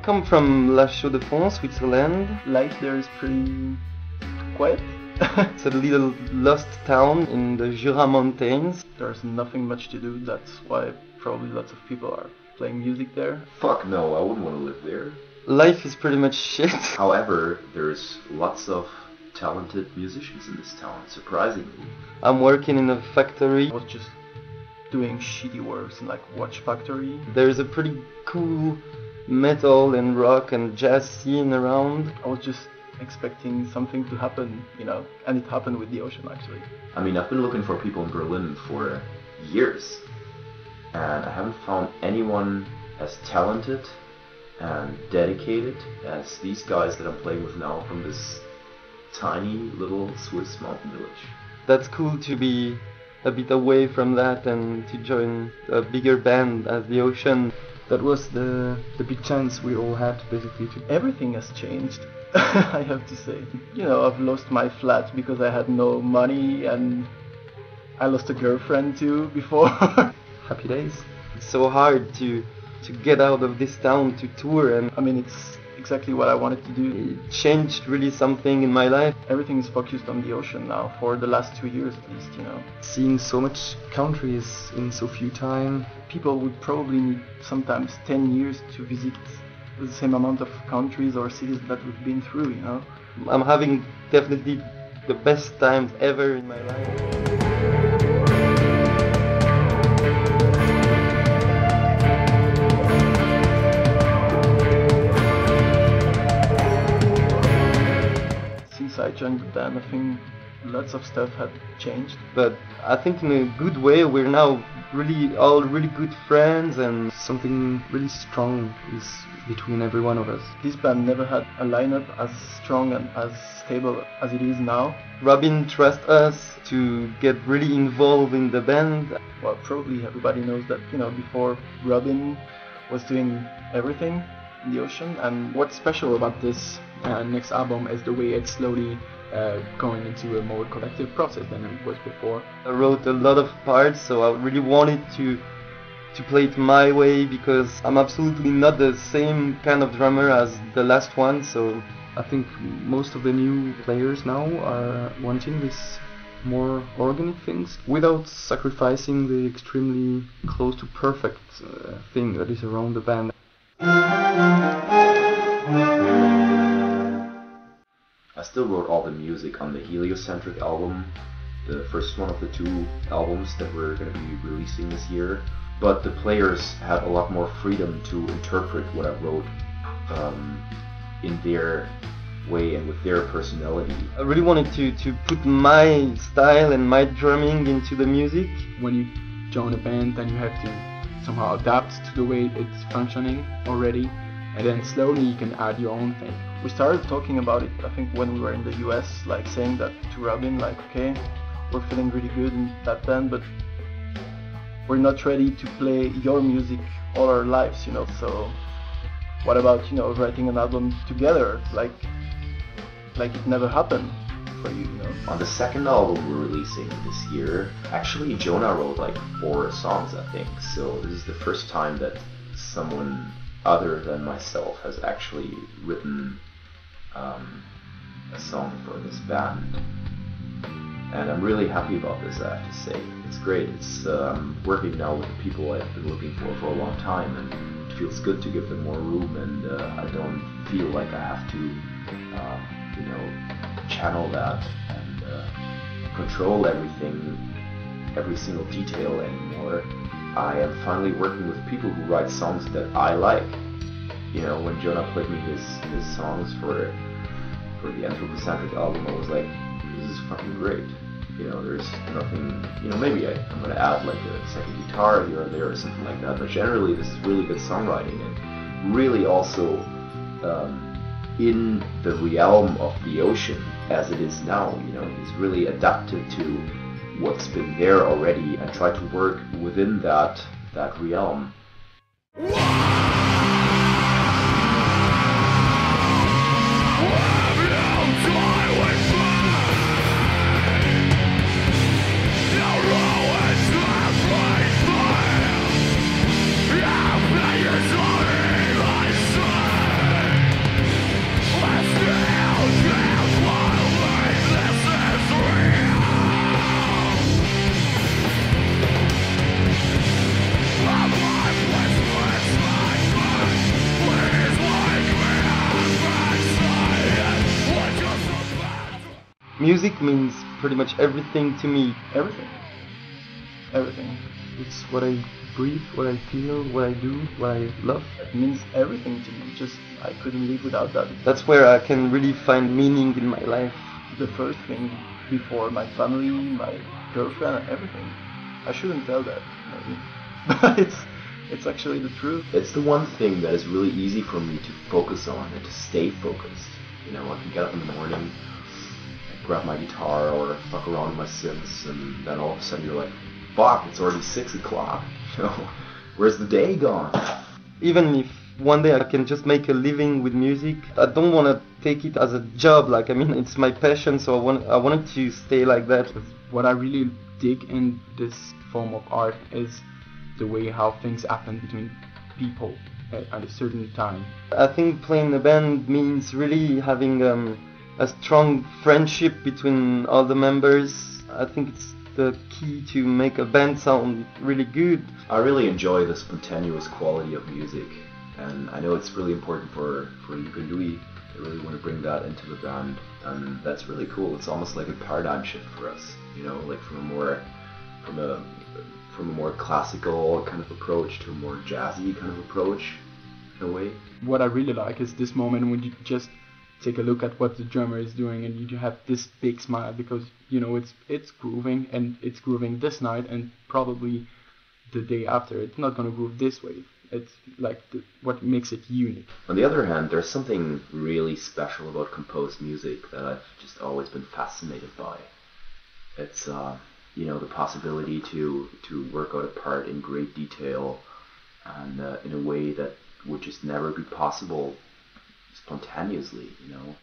come from La Chaux-de-Fonds, Switzerland. Life there is pretty quiet. It's a little lost town in the Jura Mountains. There's nothing much to do, that's why probably lots of people are playing music there. Fuck no, I wouldn't want to live there. Life is pretty much shit. However, there's lots of talented musicians in this town, surprisingly. I'm working in a factory. I was just doing shitty works in like watch factory. There's a pretty cool metal and rock and jazz scene around. I was just expecting something to happen, you know, and it happened with the ocean actually. I mean, I've been looking for people in Berlin for years, and I haven't found anyone as talented and dedicated as these guys that I'm playing with now from this tiny little Swiss mountain village. That's cool to be a bit away from that and to join a bigger band as the Ocean. That was the big chance we all had, basically. Everything has changed, I have to say. You know, I've lost my flat because I had no money, and I lost a girlfriend too before. Happy days. It's so hard to get out of this town to tour, and I mean, it's exactly what I wanted to do. It changed really something in my life. Everything is focused on the ocean now, for the last 2 years at least, you know. Seeing so much countries in so few time. People would probably need sometimes 10 years to visit the same amount of countries or cities that we've been through, you know. I'm having definitely the best times ever in my life. I joined the band, I think lots of stuff had changed. But I think in a good way, we're now all really good friends, and something really strong is between every one of us. This band never had a lineup as strong and as stable as it is now. Robin trusts us to get really involved in the band. Well, probably everybody knows that, you know, before Robin was doing everything in the ocean. And what's special about this next album is the way it's slowly going into a more collective process than it was before. I wrote a lot of parts, so I really wanted to play it my way, because I'm absolutely not the same kind of drummer as the last one. So I think most of the new players now are wanting this more organic things without sacrificing the extremely close to perfect thing that is around the band. I still wrote all the music on the Heliocentric album, the first one of the 2 albums that we're going to be releasing this year, but the players had a lot more freedom to interpret what I wrote in their way and with their personality. I really wanted to put my style and my drumming into the music. When you join a band, then you have to somehow adapt to the way it's functioning already, and then slowly you can add your own thing. We started talking about it, I think, when we were in the US, like saying that to Robin, like, okay, we're feeling really good in that band, but we're not ready to play your music all our lives, you know, so what about, you know, writing an album together, like it never happened for you, you know? On the second album we're releasing this year, actually Jonah wrote like 4 songs, I think, so this is the first time that someone other than myself has actually written a song for this band, and I'm really happy about this, I have to say. It's great. It's working now with the people I've been looking for a long time, and it feels good to give them more room, and I don't feel like I have to you know, channel that and control everything, every single detail anymore. I am finally working with people who write songs that I like. You know, when Jonah played me his songs for the Anthropocentric album, I was like, this is fucking great. You know, there's nothing, you know, maybe I'm gonna add like a second guitar here or there or something like that, but generally this is really good songwriting, and really also in the realm of the ocean as it is now. You know, he's really adapted to what's been there already and tried to work within that realm. Music means pretty much everything to me. Everything. Everything. It's what I breathe, what I feel, what I do, what I love. It means everything to me. Just I couldn't live without that. That's where I can really find meaning in my life. The first thing before my family, my girlfriend, everything. I shouldn't tell that, maybe. But it's actually the truth. It's the one thing that is really easy for me to focus on and to stay focused. You know, I can get up in the morning, grab my guitar or fuck around with my synths, and then all of a sudden you're like, fuck, it's already 6 o'clock. You know, where's the day gone? Even if one day I can just make a living with music, I don't want to take it as a job. Like, I mean, it's my passion, so I want it to stay like that. What I really dig in this form of art is the way how things happen between people at a certain time. I think playing in a band means really having a strong friendship between all the members. I think it's the key to make a band sound really good. I really enjoy the spontaneous quality of music, and I know it's really important for Luke and Louis. They really want to bring that into the band, and that's really cool. It's almost like a paradigm shift for us, you know, like from a more classical kind of approach to a more jazzy kind of approach, in a way. What I really like is this moment when you just take a look at what the drummer is doing and you have this big smile because you know it's grooving, and it's grooving this night, and probably the day after it's not gonna groove this way. It's like what makes it unique. On the other hand, there's something really special about composed music that I've just always been fascinated by. It's you know, the possibility to work out a part in great detail and in a way that would just never be possible spontaneously, you know.